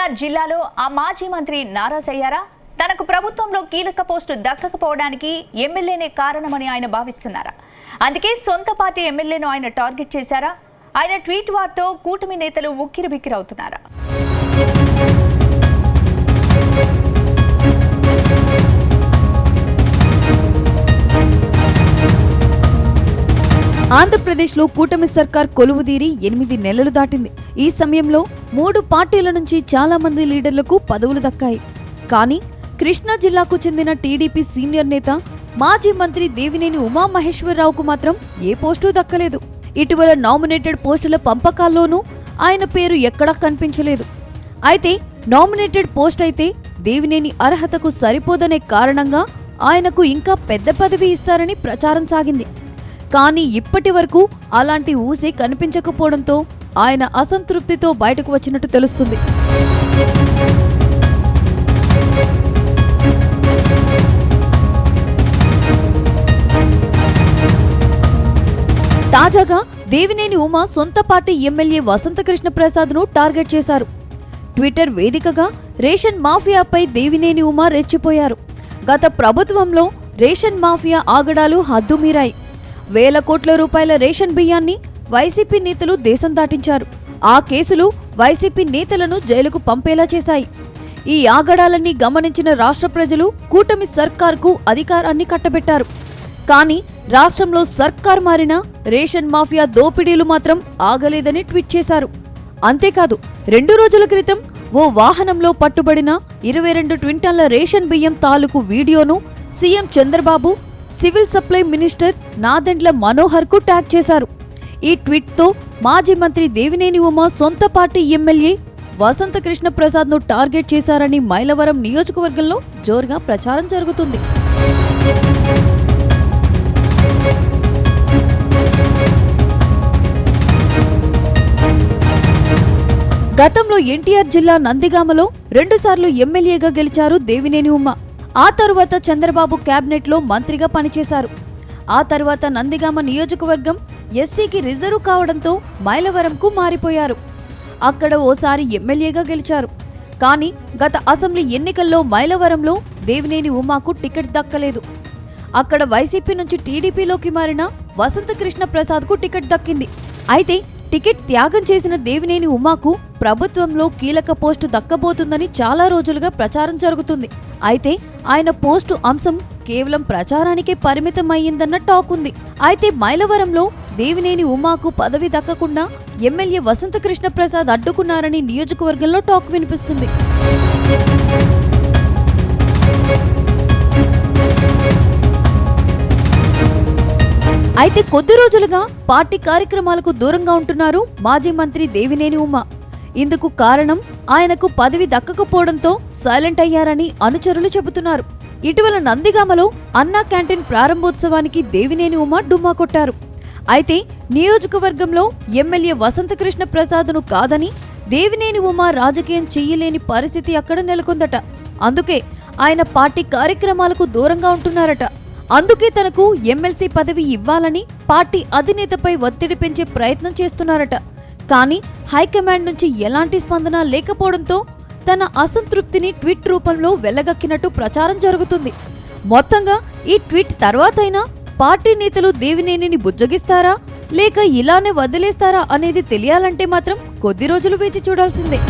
ఎన్టీఆర్ జిల్లాలో ఆ మాజీ మంత్రి నారాజ్ అయ్యారా? తనకు ప్రభుత్వంలో కీలక పోస్టు దక్కకపోవడానికి ఎమ్మెల్యేనే కారణమని ఆయన భావిస్తున్నారా? అందుకే సొంత పార్టీ ఎమ్మెల్యేను ఆయన టార్గెట్ చేశారా? ఆయన ట్వీట్ వార్తో కూటమి నేతలు ఉక్కిరిబిక్కిరవుతున్నారా? ఆంధ్రప్రదేశ్లో కూటమి సర్కార్ కొలువుదీరి 8 నెలలు దాటింది. ఈ సమయంలో 3 పార్టీల నుంచి చాలా మంది లీడర్లకు పదవులు దక్కాయి. కానీ కృష్ణా జిల్లాకు చెందిన టీడీపీ సీనియర్ నేత మాజీ మంత్రి దేవినేని ఉమామహేశ్వరరావుకు మాత్రం ఏ పోస్టు దక్కలేదు. ఇటీవల నామినేటెడ్ పోస్టుల పంపకాల్లోనూ ఆయన పేరు ఎక్కడా కనిపించలేదు. అయితే నామినేటెడ్ పోస్ట్ అయితే దేవినేని అర్హతకు సరిపోదనే కారణంగా ఆయనకు ఇంకా పెద్ద పదవి ఇస్తారని ప్రచారం సాగింది. కానీ ఇప్పటి వరకు అలాంటి ఊసే కనిపించకపోవడంతో ఆయన అసంతృప్తితో బయటకు వచ్చినట్టు తెలుస్తుంది. తాజాగా దేవినేని ఉమా సొంత పార్టీ ఎమ్మెల్యే వసంతకృష్ణ ప్రసాద్ను టార్గెట్ చేశారు. ట్విట్టర్ వేదికగా రేషన్ మాఫియాపై దేవినేని ఉమా రెచ్చిపోయారు. గత ప్రభుత్వంలో రేషన్ మాఫియా ఆగడాలు హద్దుమీరాయి. వేల కోట్ల రూపాయల రేషన్ బియ్యాన్ని వైసీపీ నేతలు దేశం దాటించారు. ఆ కేసులు వైసీపీ నేతలను జైలుకు పంపేలా చేశాయి. ఈ ఆగడాలన్నీ గమనించిన రాష్ట్ర ప్రజలు కూటమి సర్కార్కు అధికారాన్ని కట్టబెట్టారు. కానీ రాష్ట్రంలో సర్కార్ మారినా రేషన్ మాఫియా దోపిడీలు మాత్రం ఆగలేదని ట్వీట్ చేశారు. అంతేకాదు 2 రోజుల క్రితం ఓ వాహనంలో పట్టుబడిన 22 క్వింటాళ్ల రేషన్ బియ్యం తాలూకు వీడియోను CM Chandrababu civil supply minister Nadendla Manohar కు ట్యాగ్ చేశారు. ఈ ట్వీట్ తో మాజీ మంత్రి దేవినేని ఉమా సొంత పార్టీ ఎమ్మెల్యే వసంతకృష్ణ ప్రసాద్ ను టార్గెట్ చేశారని మైలవరం నియోజకవర్గంలో జోరుగా ప్రచారం జరుగుతుంది. గతంలో ఎన్టీఆర్ జిల్లా నందిగామలో 2 సార్లు ఎమ్మెల్యేగా గెలిచారు దేవినేని ఉమా. ఆ తరువాత చంద్రబాబు క్యాబినెట్లో మంత్రిగా పనిచేశారు. ఆ తర్వాత నందిగామ నియోజకవర్గం ఎస్సీకి రిజర్వ్ కావడంతో మైలవరంకు మారిపోయారు. అక్కడ ఓసారి ఎమ్మెల్యేగా గెలిచారు. కానీ గత అసెంబ్లీ ఎన్నికల్లో మైలవరంలో దేవినేని ఉమాకు టికెట్ దక్కలేదు. అక్కడ వైసీపీ నుంచి టీడీపీలోకి మారిన వసంతకృష్ణ ప్రసాద్కు టికెట్ దక్కింది. అయితే టికెట్ త్యాగం చేసిన దేవినేని ఉమాకు ప్రభుత్వంలో కీలక పోస్టు దక్కబోతుందని చాలా రోజులుగా ప్రచారం జరుగుతుంది. అయితే ఆయన పోస్టు అంశం కేవలం ప్రచారానికే పరిమితమయ్యిందన్న టాక్ ఉంది. అయితే మైలవరంలో దేవినేని ఉమాకు పదవి దక్కకుండా ఎమ్మెల్యే వసంతకృష్ణ ప్రసాద్ అడ్డుకున్నారని నియోజకవర్గంలో టాక్ వినిపిస్తుంది. అయితే కొద్ది రోజులుగా పార్టీ కార్యక్రమాలకు దూరంగా ఉంటున్నారు మాజీ మంత్రి దేవినేని ఉమా. ఇందుకు కారణం ఆయనకు పదవి దక్కకపోవడంతో సైలెంట్ అయ్యారని అనుచరులు చెబుతున్నారు. ఇటీవల నందిగామలో అన్నా క్యాంటీన్ ప్రారంభోత్సవానికి దేవినేని ఉమా డుమ్మా కొట్టారు. అయితే నియోజకవర్గంలో ఎమ్మెల్యే వసంతకృష్ణ ప్రసాద్ను కాదని దేవినేని ఉమా రాజకీయం చెయ్యలేని పరిస్థితి అక్కడ నెలకొందట. అందుకే ఆయన పార్టీ కార్యక్రమాలకు దూరంగా ఉంటున్నారట. అందుకే తనకు ఎమ్మెల్సీ పదవి ఇవ్వాలని పార్టీ అధినేతపై ఒత్తిడి పెంచే ప్రయత్నం చేస్తున్నారట. కానీ హైకమాండ్ నుంచి ఎలాంటి స్పందన లేకపోవడంతో తన అసంతృప్తిని ట్వీట్ రూపంలో వెళ్లగక్కినట్టు ప్రచారం జరుగుతుంది. మొత్తంగా ఈ ట్వీట్ తర్వాతైనా పార్టీ నేతలు దేవినేనిని బుజ్జగిస్తారా లేక ఇలానే వదిలేస్తారా అనేది తెలియాలంటే మాత్రం కొద్ది రోజులు వేచి చూడాల్సిందే.